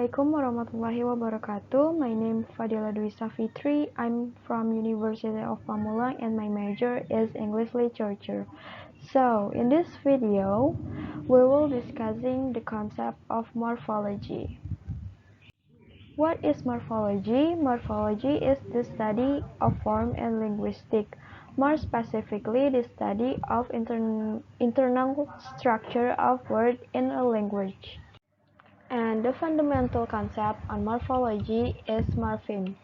Assalamualaikum warahmatullahi wabarakatuh. My name is Fadila Dwi Safitri. I'm from University of Pamulang and my major is English Literature. So, in this video, we will discussing the concept of morphology. What is morphology? Morphology is the study of form and linguistics. More specifically, the study of internal structure of words in a language. And the fundamental concept on morphology is morpheme.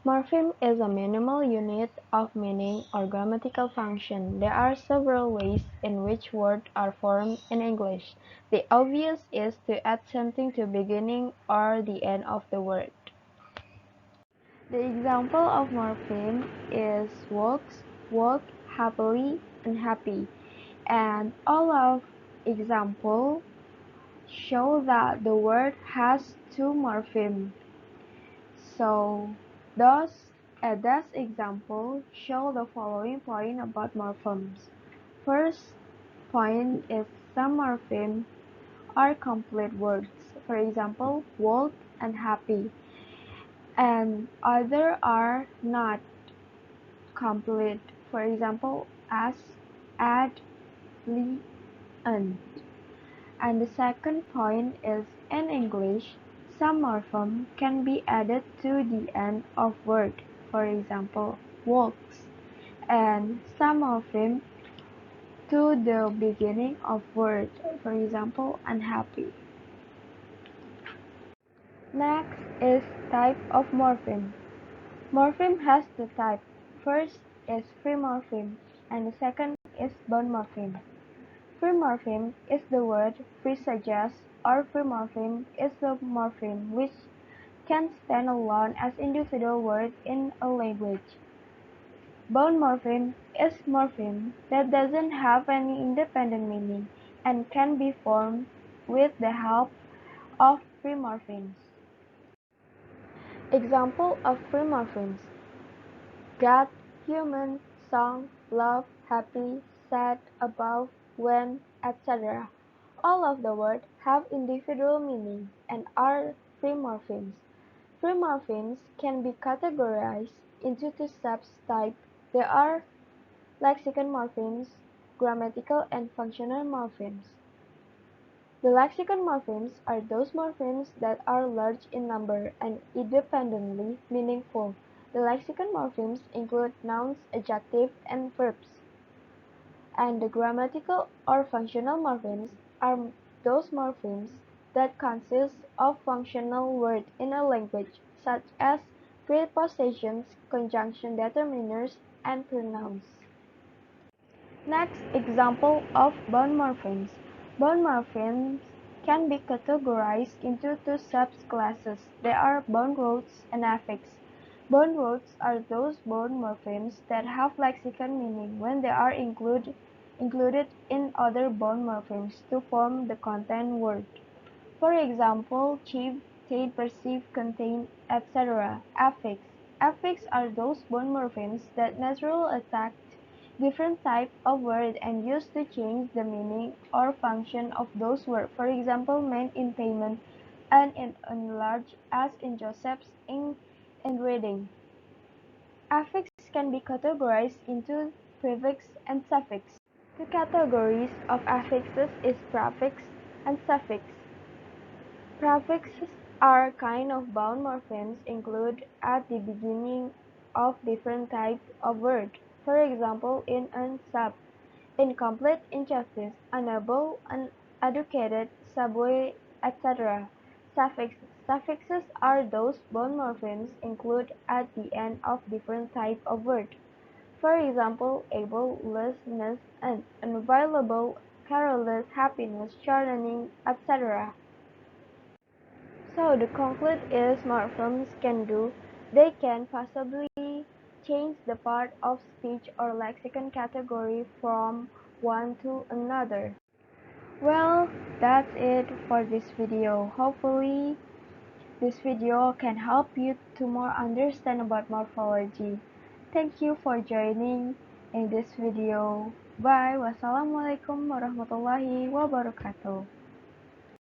Morpheme is a minimal unit of meaning or grammatical function. There are several ways in which words are formed in English. The obvious is to add something to beginning or the end of the word. The example of morpheme is walks, walk, happily, and happy. And all of example show that the word has two morphemes. So, thus example show the following point about morphemes. First point is some morphemes are complete words. For example, walk and happy. And other are not complete. For example, as, add, li, and. And the second point is in English, some morpheme can be added to the end of word, for example, walks, and some morpheme to the beginning of word, for example, unhappy. Next is type of morpheme. Morpheme has two types. First is free morpheme, and the second is bound morpheme. Free morpheme is the word free suggests, or free morpheme is the morpheme which can stand alone as individual word in a language. Bound morpheme is morpheme that doesn't have any independent meaning and can be formed with the help of free morphemes. Example of free morphemes: God, human, song, love, happy, sad, above, when, etc. All of the words have individual meaning and are free morphemes. Free morphemes can be categorized into two subtypes. There are lexicon morphemes, grammatical and functional morphemes. The lexicon morphemes are those morphemes that are large in number and independently meaningful. The lexicon morphemes include nouns, adjectives, and verbs. And the grammatical or functional morphemes are those morphemes that consist of functional words in a language, such as prepositions, conjunction determiners, and pronouns. Next, example of bound morphemes. Bound morphemes can be categorized into two subclasses. There are bound roots and affixes. Bound roots are those bound morphemes that have lexicon meaning when they are included in other bound morphemes to form the content word. For example, cheap, take, perceive, contain, etc. Affixes are those bound morphemes that naturally attack different types of words and used to change the meaning or function of those words. For example, meant in payment and in enlarge as in Joseph's ink and reading. Affixes can be categorized into prefix and suffix. Two categories of affixes is prefix and suffix. Prefixes are kind of bound morphemes included at the beginning of different types of words. For example, in and sub, incomplete, injustice, unable, uneducated, subway, etc. Suffixes are those bound morphemes included at the end of different types of words. For example, able, lessness, and unavailable, careless, happiness, shortening, etc. So the conclude is morphemes can do, they can possibly change the part of speech or lexicon category from one to another. Well, that's it for this video. Hopefully, this video can help you to more understand about morphology. Thank you for joining in this video. Bye. Wassalamualaikum warahmatullahi wabarakatuh.